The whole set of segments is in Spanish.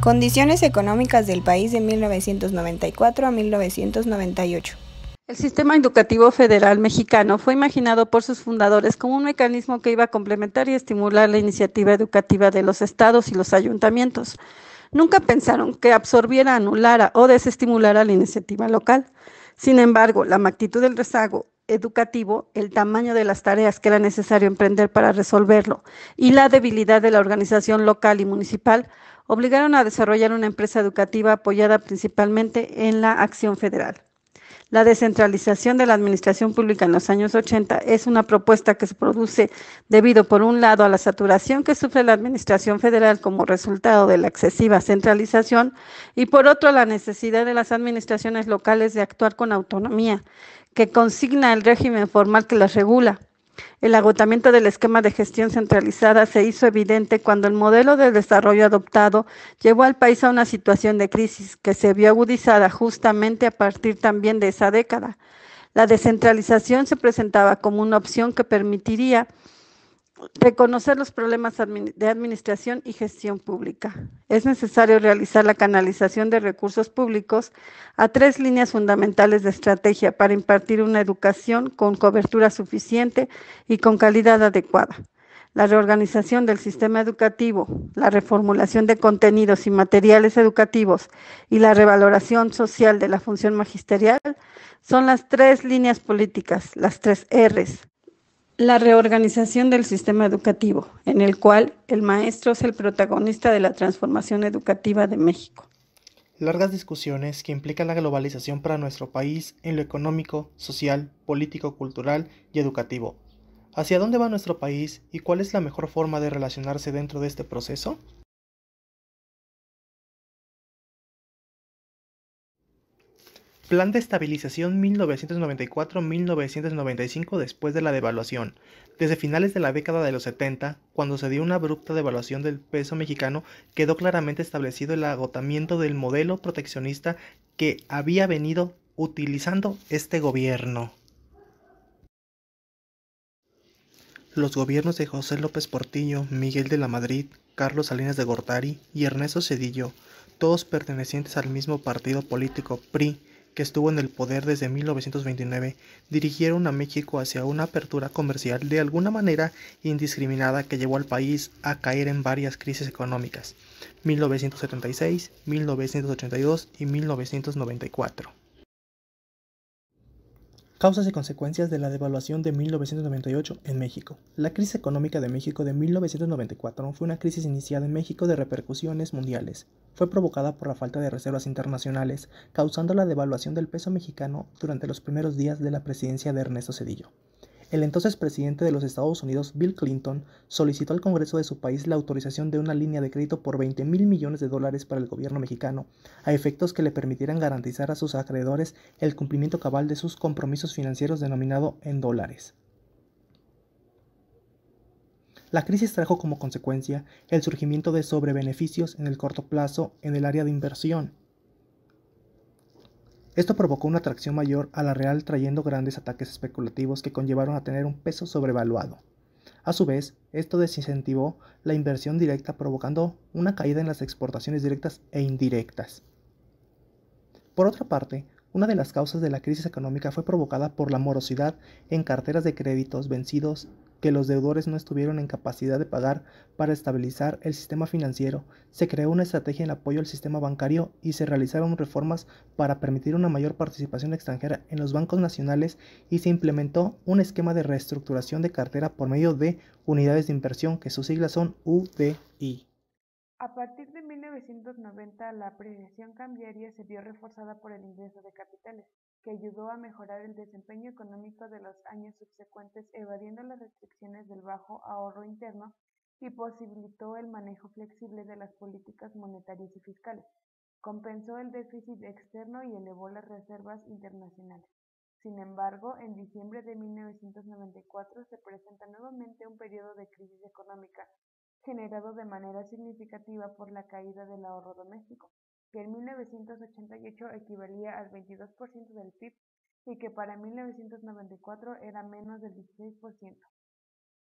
Condiciones económicas del país de 1994 a 1998. El sistema educativo federal mexicano fue imaginado por sus fundadores como un mecanismo que iba a complementar y estimular la iniciativa educativa de los estados y los ayuntamientos. Nunca pensaron que absorbiera, anulara o desestimulara la iniciativa local. Sin embargo, la magnitud del rezago educativo, el tamaño de las tareas que era necesario emprender para resolverlo y la debilidad de la organización local y municipal obligaron a desarrollar una empresa educativa apoyada principalmente en la acción federal. La descentralización de la administración pública en los años 80 es una propuesta que se produce debido, por un lado, a la saturación que sufre la administración federal como resultado de la excesiva centralización y, por otro, a la necesidad de las administraciones locales de actuar con autonomía, que consigna el régimen formal que las regula. El agotamiento del esquema de gestión centralizada se hizo evidente cuando el modelo de desarrollo adoptado llevó al país a una situación de crisis que se vio agudizada justamente a partir también de esa década. La descentralización se presentaba como una opción que permitiría reconocer los problemas de administración y gestión pública. Es necesario realizar la canalización de recursos públicos a tres líneas fundamentales de estrategia para impartir una educación con cobertura suficiente y con calidad adecuada. La reorganización del sistema educativo, la reformulación de contenidos y materiales educativos y la revaloración social de la función magisterial son las tres líneas políticas, las tres Rs. La reorganización del sistema educativo, en el cual el maestro es el protagonista de la transformación educativa de México. Largas discusiones que implican la globalización para nuestro país en lo económico, social, político, cultural y educativo. ¿Hacia dónde va nuestro país y cuál es la mejor forma de relacionarse dentro de este proceso? Plan de estabilización 1994-1995 después de la devaluación. Desde finales de la década de los 70, cuando se dio una abrupta devaluación del peso mexicano, quedó claramente establecido el agotamiento del modelo proteccionista que había venido utilizando este gobierno. Los gobiernos de José López Portillo, Miguel de la Madrid, Carlos Salinas de Gortari y Ernesto Zedillo, todos pertenecientes al mismo partido político PRI, que estuvo en el poder desde 1929, dirigieron a México hacia una apertura comercial de alguna manera indiscriminada que llevó al país a caer en varias crisis económicas, 1976, 1982 y 1994. Causas y consecuencias de la devaluación de 1998 en México. La crisis económica de México de 1994 fue una crisis iniciada en México de repercusiones mundiales. Fue provocada por la falta de reservas internacionales, causando la devaluación del peso mexicano durante los primeros días de la presidencia de Ernesto Zedillo. El entonces presidente de los Estados Unidos, Bill Clinton, solicitó al Congreso de su país la autorización de una línea de crédito por $20,000 millones para el gobierno mexicano, a efectos que le permitieran garantizar a sus acreedores el cumplimiento cabal de sus compromisos financieros denominado en dólares. La crisis trajo como consecuencia el surgimiento de sobrebeneficios en el corto plazo en el área de inversión. Esto provocó una atracción mayor a la real, trayendo grandes ataques especulativos que conllevaron a tener un peso sobrevaluado. A su vez, esto desincentivó la inversión directa, provocando una caída en las exportaciones directas e indirectas. Por otra parte, una de las causas de la crisis económica fue provocada por la morosidad en carteras de créditos vencidos que los deudores no estuvieron en capacidad de pagar. Para estabilizar el sistema financiero, se creó una estrategia en apoyo al sistema bancario y se realizaron reformas para permitir una mayor participación extranjera en los bancos nacionales, y se implementó un esquema de reestructuración de cartera por medio de unidades de inversión, que sus siglas son UDI. A partir de 1990, la apreciación cambiaria se vio reforzada por el ingreso de capitales, que ayudó a mejorar el desempeño económico de los años subsecuentes, evadiendo las restricciones del bajo ahorro interno, y posibilitó el manejo flexible de las políticas monetarias y fiscales. Compensó el déficit externo y elevó las reservas internacionales. Sin embargo, en diciembre de 1994 se presenta nuevamente un periodo de crisis económica, generado de manera significativa por la caída del ahorro doméstico, que en 1988 equivalía al 22% del PIB y que para 1994 era menos del 16%.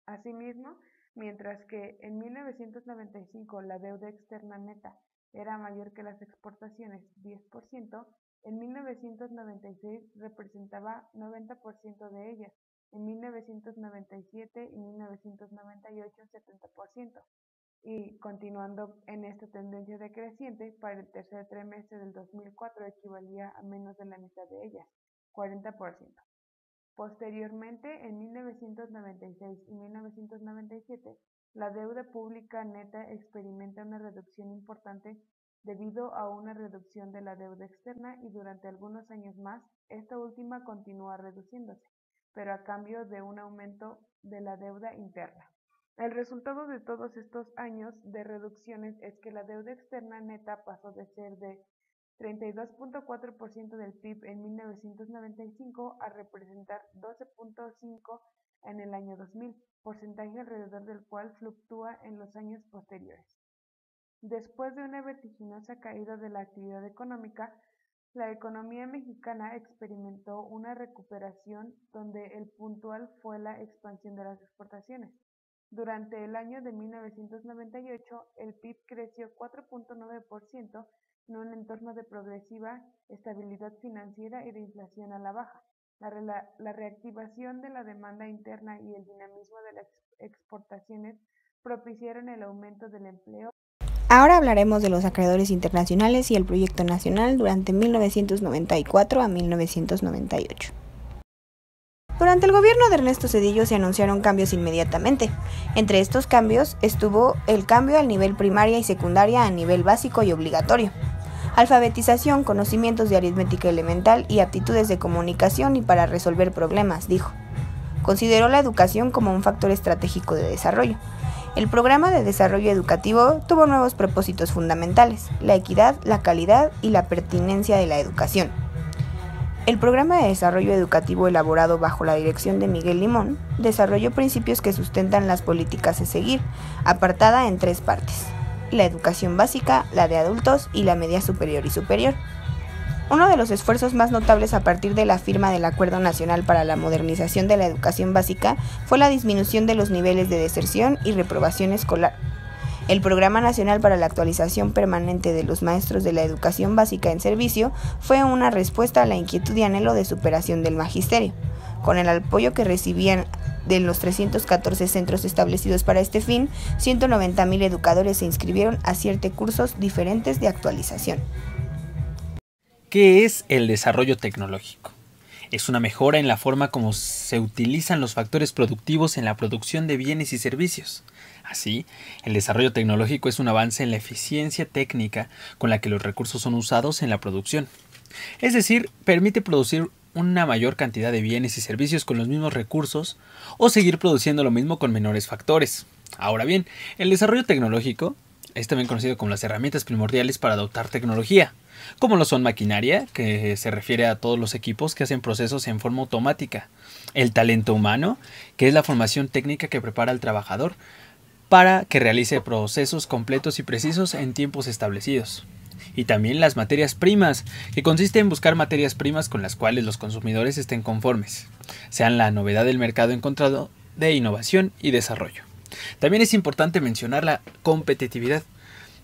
Asimismo, mientras que en 1995 la deuda externa neta era mayor que las exportaciones, 10%, en 1996 representaba 90% de ellas, en 1997 y 1998 70%, y continuando en esta tendencia decreciente, para el tercer trimestre del 2004 equivalía a menos de la mitad de ellas, 40%. Posteriormente, en 1996 y 1997, la deuda pública neta experimenta una reducción importante debido a una reducción de la deuda externa y durante algunos años más, esta última continúa reduciéndose, pero a cambio de un aumento de la deuda interna. El resultado de todos estos años de reducciones es que la deuda externa neta pasó de ser de 32.4% del PIB en 1995 a representar 12.5% en el año 2000, porcentaje alrededor del cual fluctúa en los años posteriores. Después de una vertiginosa caída de la actividad económica, la economía mexicana experimentó una recuperación donde el puntual fue la expansión de las exportaciones. Durante el año de 1998, el PIB creció 4.9% en un entorno de progresiva estabilidad financiera y de inflación a la baja. La reactivación de la demanda interna y el dinamismo de las exportaciones propiciaron el aumento del empleo. Ahora hablaremos de los acreedores internacionales y el proyecto nacional durante 1994 a 1998. Durante el gobierno de Ernesto Zedillo se anunciaron cambios inmediatamente. Entre estos cambios estuvo el cambio al nivel primaria y secundaria a nivel básico y obligatorio, alfabetización, conocimientos de aritmética elemental y aptitudes de comunicación y para resolver problemas, dijo. Consideró la educación como un factor estratégico de desarrollo. El programa de desarrollo educativo tuvo nuevos propósitos fundamentales: la equidad, la calidad y la pertinencia de la educación. El programa de desarrollo educativo elaborado bajo la dirección de Miguel Limón desarrolló principios que sustentan las políticas a seguir, apartada en 3 partes: la educación básica, la de adultos y la media superior y superior. Uno de los esfuerzos más notables a partir de la firma del Acuerdo Nacional para la Modernización de la Educación Básica fue la disminución de los niveles de deserción y reprobación escolar. El Programa Nacional para la Actualización Permanente de los Maestros de la Educación Básica en Servicio fue una respuesta a la inquietud y anhelo de superación del magisterio. Con el apoyo que recibían de los 314 centros establecidos para este fin, 190,000 educadores se inscribieron a 7 cursos diferentes de actualización. ¿Qué es el desarrollo tecnológico? Es una mejora en la forma como se utilizan los factores productivos en la producción de bienes y servicios. Así, el desarrollo tecnológico es un avance en la eficiencia técnica con la que los recursos son usados en la producción. Es decir, permite producir una mayor cantidad de bienes y servicios con los mismos recursos o seguir produciendo lo mismo con menores factores. Ahora bien, el desarrollo tecnológico es también conocido como las herramientas primordiales para adoptar tecnología, como lo son maquinaria, que se refiere a todos los equipos que hacen procesos en forma automática, el talento humano, que es la formación técnica que prepara al trabajador para que realice procesos completos y precisos en tiempos establecidos, y también las materias primas, que consiste en buscar materias primas con las cuales los consumidores estén conformes, sean la novedad del mercado encontrado de innovación y desarrollo. También es importante mencionar la competitividad.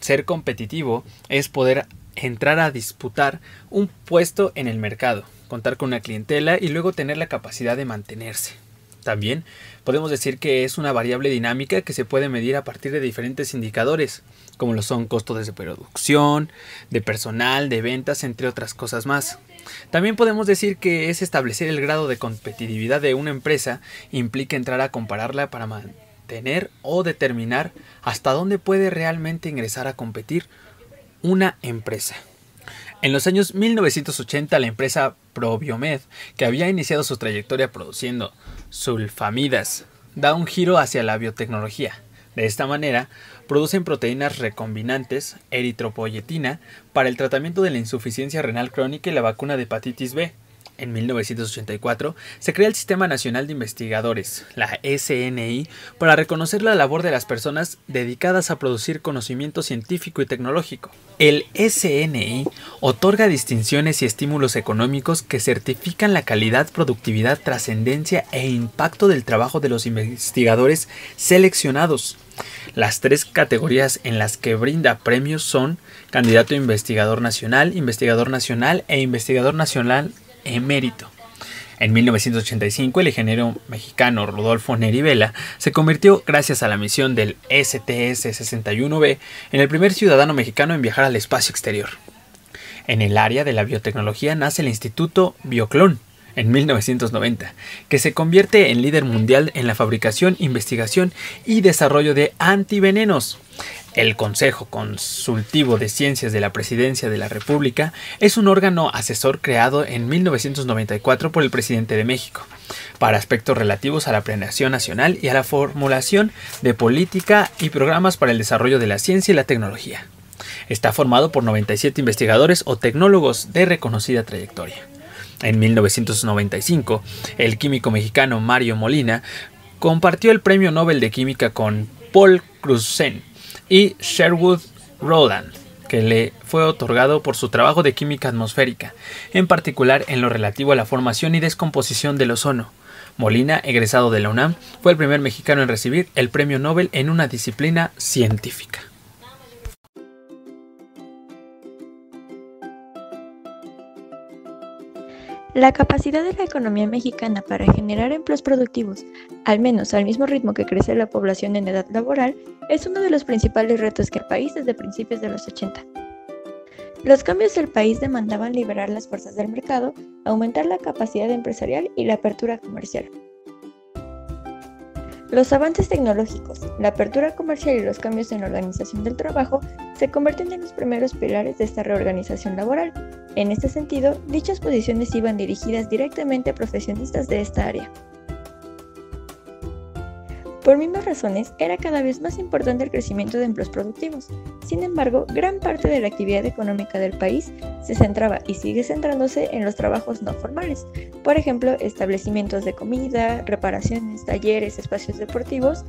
Ser competitivo es poder entrar a disputar un puesto en el mercado, contar con una clientela y luego tener la capacidad de mantenerse. También podemos decir que es una variable dinámica que se puede medir a partir de diferentes indicadores, como lo son costos de producción, de personal, de ventas, entre otras cosas más. También podemos decir que es establecer el grado de competitividad de una empresa, implica entrar a compararla para mantener o determinar hasta dónde puede realmente ingresar a competir una empresa. En los años 1980, la empresa Probiomed, que había iniciado su trayectoria produciendo sulfamidas, da un giro hacia la biotecnología. De esta manera, producen proteínas recombinantes, eritropoyetina, para el tratamiento de la insuficiencia renal crónica y la vacuna de hepatitis B. En 1984 se crea el Sistema Nacional de Investigadores, la SNI, para reconocer la labor de las personas dedicadas a producir conocimiento científico y tecnológico. El SNI otorga distinciones y estímulos económicos que certifican la calidad, productividad, trascendencia e impacto del trabajo de los investigadores seleccionados. Las 3 categorías en las que brinda premios son candidato a investigador nacional e investigador nacional emérito. En 1985, el ingeniero mexicano Rodolfo Neri Vela se convirtió, gracias a la misión del STS-61B, en el primer ciudadano mexicano en viajar al espacio exterior. En el área de la biotecnología nace el Instituto Bioclon en 1990, que se convierte en líder mundial en la fabricación, investigación y desarrollo de antivenenos. El Consejo Consultivo de Ciencias de la Presidencia de la República es un órgano asesor creado en 1994 por el presidente de México, para aspectos relativos a la planeación nacional y a la formulación de política y programas para el desarrollo de la ciencia y la tecnología. Está formado por 97 investigadores o tecnólogos de reconocida trayectoria. En 1995, el químico mexicano Mario Molina compartió el Premio Nobel de Química con Paul Crutzen y Sherwood Rowland, que le fue otorgado por su trabajo de química atmosférica, en particular en lo relativo a la formación y descomposición del ozono. Molina, egresado de la UNAM, fue el primer mexicano en recibir el Premio Nobel en una disciplina científica. La capacidad de la economía mexicana para generar empleos productivos, al menos al mismo ritmo que crece la población en edad laboral, es uno de los principales retos que el país desde principios de los 80. Los cambios del país demandaban liberar las fuerzas del mercado, aumentar la capacidad empresarial y la apertura comercial. Los avances tecnológicos, la apertura comercial y los cambios en la organización del trabajo se convierten en los primeros pilares de esta reorganización laboral. En este sentido, dichas posiciones iban dirigidas directamente a profesionistas de esta área. Por mismas razones, era cada vez más importante el crecimiento de empleos productivos. Sin embargo, gran parte de la actividad económica del país se centraba y sigue centrándose en los trabajos no formales. Por ejemplo, establecimientos de comida, reparaciones, talleres, espacios deportivos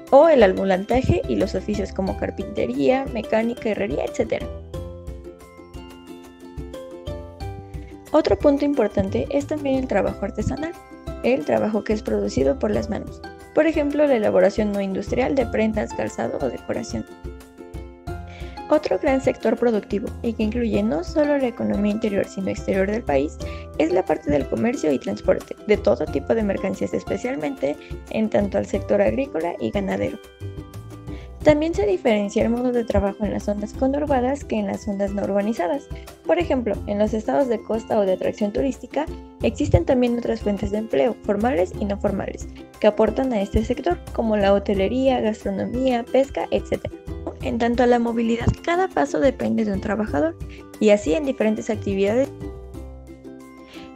o el ambulantaje y los oficios como carpintería, mecánica, herrería, etc. Otro punto importante es también el trabajo artesanal, el trabajo que es producido por las manos. Por ejemplo, la elaboración no industrial de prendas, calzado o decoración. Otro gran sector productivo, y que incluye no solo la economía interior sino exterior del país, es la parte del comercio y transporte, de todo tipo de mercancías, especialmente en tanto al sector agrícola y ganadero. También se diferencia el modo de trabajo en las zonas conurbadas que en las zonas no urbanizadas. Por ejemplo, en los estados de costa o de atracción turística existen también otras fuentes de empleo, formales y no formales, que aportan a este sector, como la hotelería, gastronomía, pesca, etc. En tanto a la movilidad, cada paso depende de un trabajador, y así en diferentes actividades.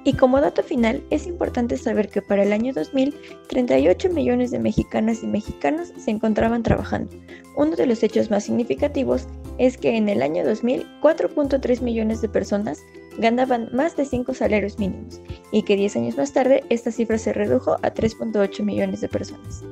Y como dato final, es importante saber que para el año 2000, 38 millones de mexicanas y mexicanos se encontraban trabajando. Uno de los hechos más significativos es que en el año 2000, 4.3 millones de personas ganaban más de 5 salarios mínimos, y que 10 años más tarde esta cifra se redujo a 3.8 millones de personas.